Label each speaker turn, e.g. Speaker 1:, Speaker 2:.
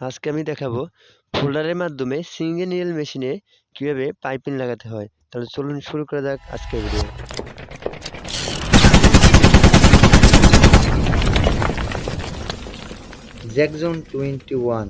Speaker 1: আজকে আমি দেখাবো ফোল্ডারের মাধ্যমে সিঙ্গেল নিডল মেশিনে কিভাবে পাইপিং লাগাতে হয়। তাহলে চলুন শুরু করা যাক আজকের ভিডিও।
Speaker 2: জ্যাকজন 21